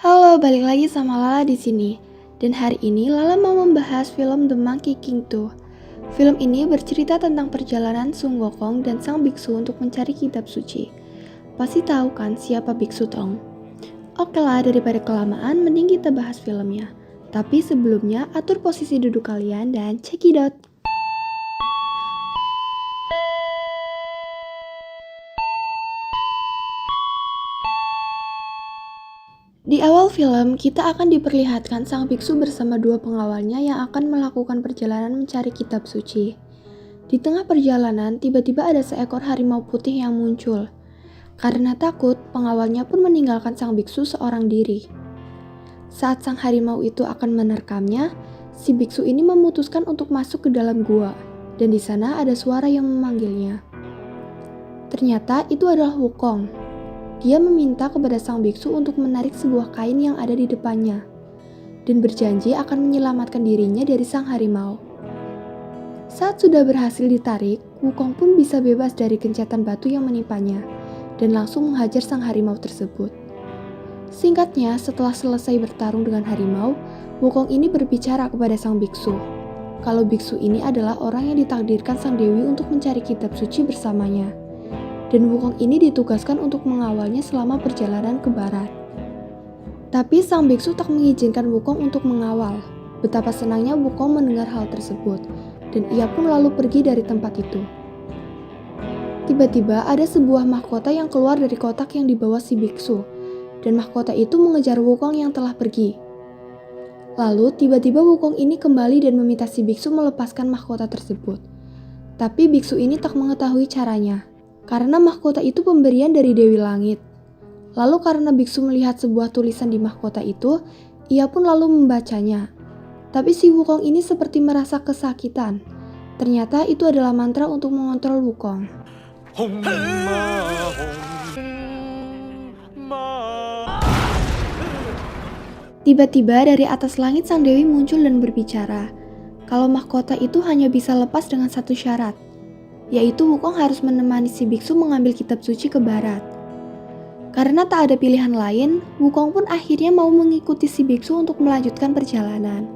Halo, balik lagi sama Lala di sini. Dan hari ini Lala mau membahas film The Monkey King 2. Film ini bercerita tentang perjalanan Sun Wukong dan sang biksu untuk mencari kitab suci. Pasti tahu kan siapa biksu Tong? Oke lah, daripada kelamaan, mending kita bahas filmnya. Tapi sebelumnya, atur posisi duduk kalian dan check it out. Di awal film, kita akan diperlihatkan sang biksu bersama dua pengawalnya yang akan melakukan perjalanan mencari kitab suci. Di tengah perjalanan, tiba-tiba ada seekor harimau putih yang muncul. Karena takut, pengawalnya pun meninggalkan sang biksu seorang diri. Saat sang harimau itu akan menerkamnya, si biksu ini memutuskan untuk masuk ke dalam gua, dan di sana ada suara yang memanggilnya. Ternyata itu adalah Wukong. Dia meminta kepada sang biksu untuk menarik sebuah kain yang ada di depannya, dan berjanji akan menyelamatkan dirinya dari sang harimau. Saat sudah berhasil ditarik, Wukong pun bisa bebas dari gencatan batu yang menimpanya, dan langsung menghajar sang harimau tersebut. Singkatnya, setelah selesai bertarung dengan harimau, Wukong ini berbicara kepada sang biksu, kalau biksu ini adalah orang yang ditakdirkan sang dewi untuk mencari kitab suci bersamanya. Dan Wukong ini ditugaskan untuk mengawalnya selama perjalanan ke barat. Tapi sang biksu tak mengizinkan Wukong untuk mengawal. Betapa senangnya Wukong mendengar hal tersebut, dan ia pun lalu pergi dari tempat itu. Tiba-tiba ada sebuah mahkota yang keluar dari kotak yang dibawa si biksu, dan mahkota itu mengejar Wukong yang telah pergi. Lalu tiba-tiba Wukong ini kembali dan meminta si biksu melepaskan mahkota tersebut. Tapi biksu ini tak mengetahui caranya, karena mahkota itu pemberian dari Dewi Langit. Lalu karena biksu melihat sebuah tulisan di mahkota itu, ia pun lalu membacanya. Tapi si Wukong ini seperti merasa kesakitan. Ternyata itu adalah mantra untuk mengontrol Wukong. Tiba-tiba dari atas langit sang dewi muncul dan berbicara, kalau mahkota itu hanya bisa lepas dengan satu syarat, yaitu Wukong harus menemani si biksu mengambil kitab suci ke barat. Karena tak ada pilihan lain, Wukong pun akhirnya mau mengikuti si biksu untuk melanjutkan perjalanan.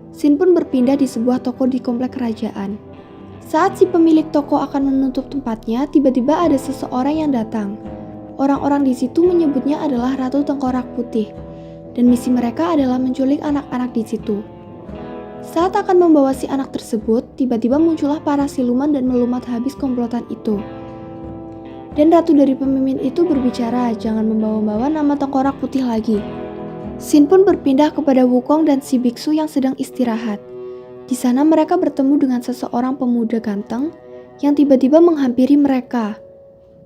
Sin pun berpindah di sebuah toko di komplek kerajaan. Saat si pemilik toko akan menutup tempatnya, tiba-tiba ada seseorang yang datang. Orang-orang di situ menyebutnya adalah Ratu Tengkorak Putih, dan misi mereka adalah menculik anak-anak di situ. Saat akan membawa si anak tersebut, tiba-tiba muncullah para siluman dan melumat habis komplotan itu. Dan ratu dari pemimpin itu berbicara, jangan membawa-bawa nama Tengkorak Putih lagi. Sin pun berpindah kepada Wukong dan si biksu yang sedang istirahat. Di sana mereka bertemu dengan seseorang pemuda ganteng yang tiba-tiba menghampiri mereka.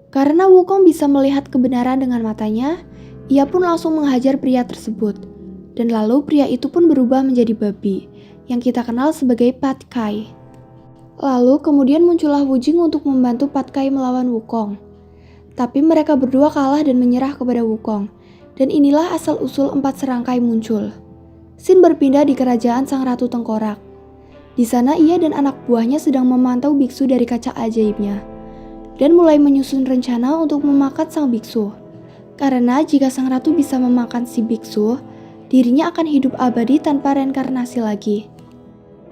Karena Wukong bisa melihat kebenaran dengan matanya, ia pun langsung menghajar pria tersebut. Dan lalu pria itu pun berubah menjadi babi, yang kita kenal sebagai Patkai. Lalu kemudian muncullah Wujing untuk membantu Patkai melawan Wukong. Tapi mereka berdua kalah dan menyerah kepada Wukong. Dan inilah asal-usul 4 serangkai muncul. Sin berpindah di kerajaan sang Ratu Tengkorak. Di sana ia dan anak buahnya sedang memantau biksu dari kaca ajaibnya. Dan mulai menyusun rencana untuk memakan sang biksu. Karena jika sang ratu bisa memakan si biksu, dirinya akan hidup abadi tanpa reinkarnasi lagi.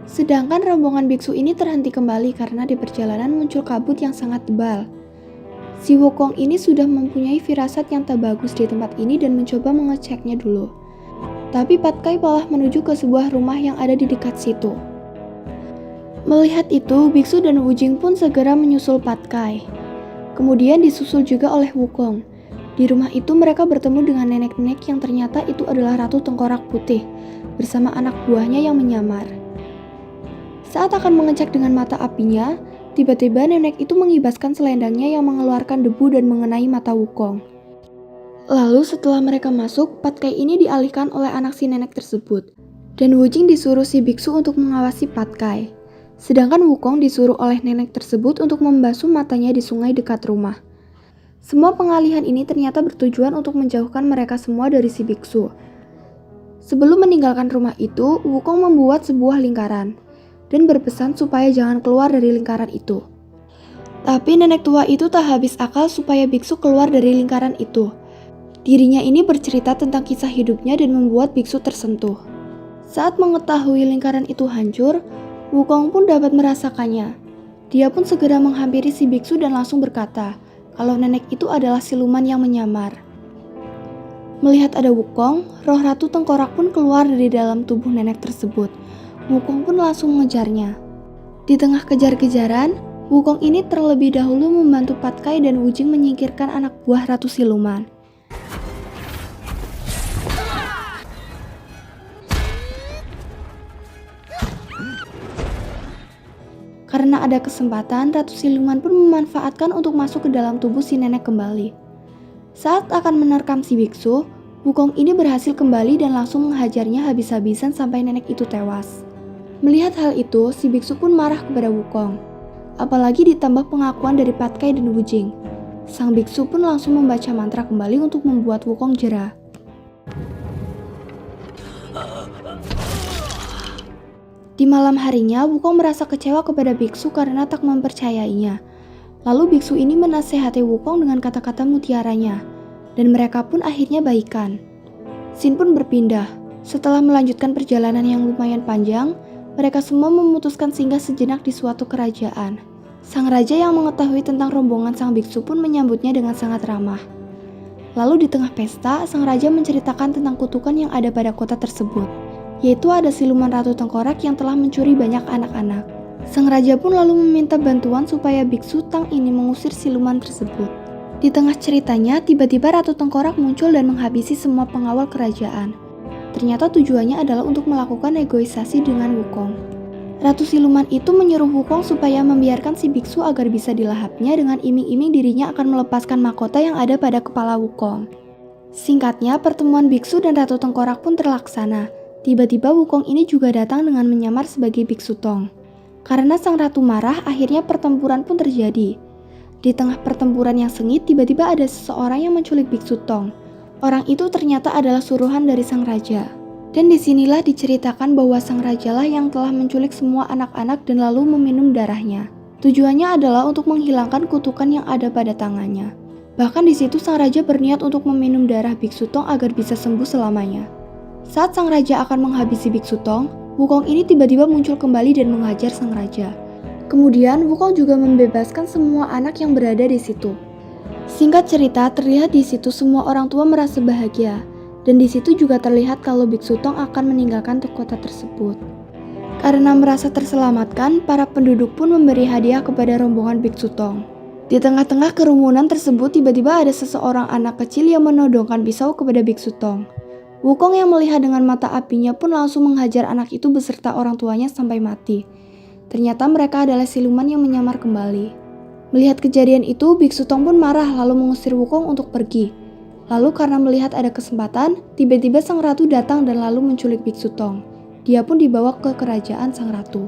Sedangkan rombongan biksu ini terhenti kembali karena di perjalanan muncul kabut yang sangat tebal. Si Wukong ini sudah mempunyai firasat yang tak bagus di tempat ini dan mencoba mengeceknya dulu. Tapi Patkai malah menuju ke sebuah rumah yang ada di dekat situ. Melihat itu, biksu dan Wujing pun segera menyusul Patkai. Kemudian disusul juga oleh Wukong. Di rumah itu mereka bertemu dengan nenek-nenek yang ternyata itu adalah Ratu Tengkorak Putih bersama anak buahnya yang menyamar. Saat akan mengecek dengan mata apinya, tiba-tiba nenek itu mengibaskan selendangnya yang mengeluarkan debu dan mengenai mata Wukong. Lalu setelah mereka masuk, Patkai ini dialihkan oleh anak si nenek tersebut. Dan Wujing disuruh si biksu untuk mengawasi Patkai. Sedangkan Wukong disuruh oleh nenek tersebut untuk membasuh matanya di sungai dekat rumah. Semua pengalihan ini ternyata bertujuan untuk menjauhkan mereka semua dari si biksu. Sebelum meninggalkan rumah itu, Wukong membuat sebuah lingkaran dan berpesan supaya jangan keluar dari lingkaran itu. Tapi nenek tua itu tak habis akal supaya biksu keluar dari lingkaran itu. Dirinya ini bercerita tentang kisah hidupnya dan membuat biksu tersentuh. Saat mengetahui lingkaran itu hancur, Wukong pun dapat merasakannya. Dia pun segera menghampiri si biksu dan langsung berkata kalau nenek itu adalah siluman yang menyamar. Melihat ada Wukong, roh Ratu Tengkorak pun keluar dari dalam tubuh nenek tersebut. Wukong pun langsung mengejarnya. Di tengah kejar-kejaran, Wukong ini terlebih dahulu membantu Patkai dan Wujing menyingkirkan anak buah Ratu Siluman. Karena ada kesempatan, Ratu Siluman pun memanfaatkan untuk masuk ke dalam tubuh si nenek kembali. Saat akan menerkam si biksu, Wukong ini berhasil kembali dan langsung menghajarnya habis-habisan sampai nenek itu tewas. Melihat hal itu, si biksu pun marah kepada Wukong. Apalagi ditambah pengakuan dari Patkai dan Wujing. Sang biksu pun langsung membaca mantra kembali untuk membuat Wukong jera. Di malam harinya, Wukong merasa kecewa kepada biksu karena tak mempercayainya. Lalu biksu ini menasehati Wukong dengan kata-kata mutiaranya, dan mereka pun akhirnya baikan. Scene pun berpindah. Setelah melanjutkan perjalanan yang lumayan panjang, mereka semua memutuskan singgah sejenak di suatu kerajaan. Sang raja yang mengetahui tentang rombongan sang biksu pun menyambutnya dengan sangat ramah. Lalu di tengah pesta, sang raja menceritakan tentang kutukan yang ada pada kota tersebut, yaitu ada siluman Ratu Tengkorak yang telah mencuri banyak anak-anak. Sang raja pun lalu meminta bantuan supaya biksu Tang ini mengusir siluman tersebut. Di tengah ceritanya, tiba-tiba Ratu Tengkorak muncul dan menghabisi semua pengawal kerajaan. Ternyata tujuannya adalah untuk melakukan negosiasi dengan Wukong. Ratu Siluman itu menyuruh Wukong supaya membiarkan si biksu agar bisa dilahapnya dengan iming-iming dirinya akan melepaskan mahkota yang ada pada kepala Wukong. Singkatnya, pertemuan biksu dan Ratu Tengkorak pun terlaksana. Tiba-tiba Wukong ini juga datang dengan menyamar sebagai biksu Tong. Karena sang ratu marah, akhirnya pertempuran pun terjadi. Di tengah pertempuran yang sengit, tiba-tiba ada seseorang yang menculik biksu Tong. Orang itu ternyata adalah suruhan dari sang raja. Dan disinilah diceritakan bahwa sang rajalah yang telah menculik semua anak-anak dan lalu meminum darahnya. Tujuannya adalah untuk menghilangkan kutukan yang ada pada tangannya. Bahkan di situ sang raja berniat untuk meminum darah biksu Tong agar bisa sembuh selamanya. Saat sang raja akan menghabisi biksu Tong, Wukong ini tiba-tiba muncul kembali dan menghajar sang raja. Kemudian Wukong juga membebaskan semua anak yang berada di situ. Singkat cerita, terlihat di situ semua orang tua merasa bahagia, dan di situ juga terlihat kalau biksu Tong akan meninggalkan kota tersebut. Karena merasa terselamatkan, para penduduk pun memberi hadiah kepada rombongan biksu Tong. Di tengah-tengah kerumunan tersebut, tiba-tiba ada seseorang anak kecil yang menodongkan pisau kepada biksu Tong. Wukong yang melihat dengan mata apinya pun langsung menghajar anak itu beserta orang tuanya sampai mati. Ternyata mereka adalah siluman yang menyamar kembali. Melihat kejadian itu, biksu Tong pun marah lalu mengusir Wukong untuk pergi. Lalu karena melihat ada kesempatan, tiba-tiba sang ratu datang dan lalu menculik biksu Tong. Dia pun dibawa ke kerajaan sang ratu.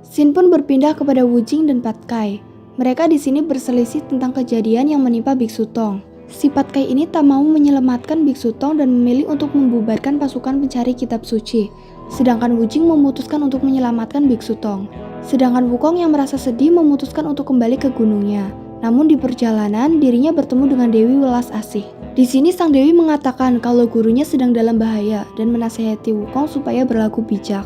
Scene pun berpindah kepada Wujing dan Patkai. Mereka di sini berselisih tentang kejadian yang menimpa biksu Tong. Si Patkai ini tak mau menyelamatkan biksu Tong dan memilih untuk membubarkan pasukan pencari kitab suci. Sedangkan Wujing memutuskan untuk menyelamatkan biksu Tong. Sedangkan Wukong yang merasa sedih memutuskan untuk kembali ke gunungnya. Namun di perjalanan dirinya bertemu dengan Dewi Welas Asih. Di sini sang Dewi mengatakan kalau gurunya sedang dalam bahaya dan menasihati Wukong supaya berlaku bijak.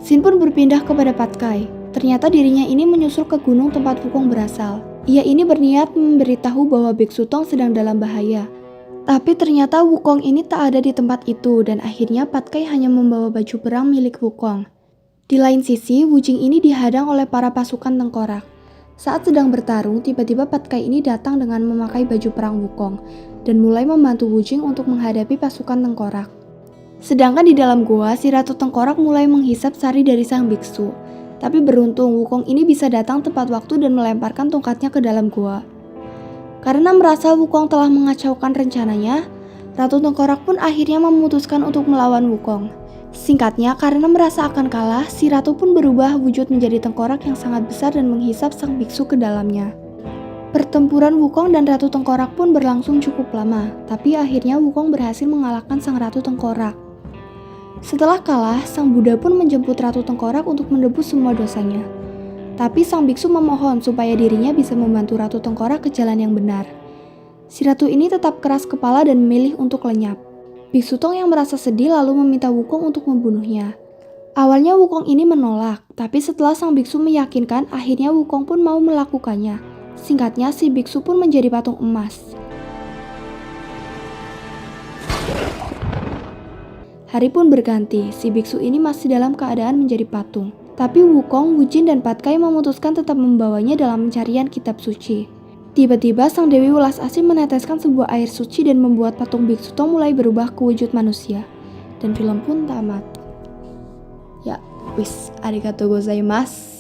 Scene pun berpindah kepada Patkai. Ternyata dirinya ini menyusul ke gunung tempat Wukong berasal. Ia ini berniat memberitahu bahwa biksu Tong sedang dalam bahaya. Tapi ternyata Wukong ini tak ada di tempat itu dan akhirnya Patkai hanya membawa baju perang milik Wukong. Di lain sisi, Wujing ini dihadang oleh para pasukan tengkorak. Saat sedang bertarung, tiba-tiba Patkai ini datang dengan memakai baju perang Wukong dan mulai membantu Wujing untuk menghadapi pasukan tengkorak. Sedangkan di dalam gua, si Ratu Tengkorak mulai menghisap sari dari sang biksu. Tapi beruntung Wukong ini bisa datang tepat waktu dan melemparkan tongkatnya ke dalam gua. Karena merasa Wukong telah mengacaukan rencananya, Ratu Tengkorak pun akhirnya memutuskan untuk melawan Wukong. Singkatnya, karena merasa akan kalah, si ratu pun berubah wujud menjadi tengkorak yang sangat besar dan menghisap sang biksu ke dalamnya. Pertempuran Wukong dan Ratu Tengkorak pun berlangsung cukup lama, tapi akhirnya Wukong berhasil mengalahkan sang Ratu Tengkorak. Setelah kalah, sang Buddha pun menjemput Ratu Tengkorak untuk menebus semua dosanya. Tapi sang biksu memohon supaya dirinya bisa membantu Ratu Tengkorak ke jalan yang benar. Si ratu ini tetap keras kepala dan memilih untuk lenyap. Biksu Tong yang merasa sedih lalu meminta Wukong untuk membunuhnya. Awalnya Wukong ini menolak, tapi setelah sang biksu meyakinkan, akhirnya Wukong pun mau melakukannya. Singkatnya, si biksu pun menjadi patung emas. Hari pun berganti, si biksu ini masih dalam keadaan menjadi patung. Tapi Wukong, Wujin, dan Patkai memutuskan tetap membawanya dalam pencarian kitab suci. Tiba-tiba sang Dewi Welas Asih meneteskan sebuah air suci dan membuat patung Biksu Tong mulai berubah ke wujud manusia. Dan film pun tamat. Ya, wis, arigatou gozaimasu.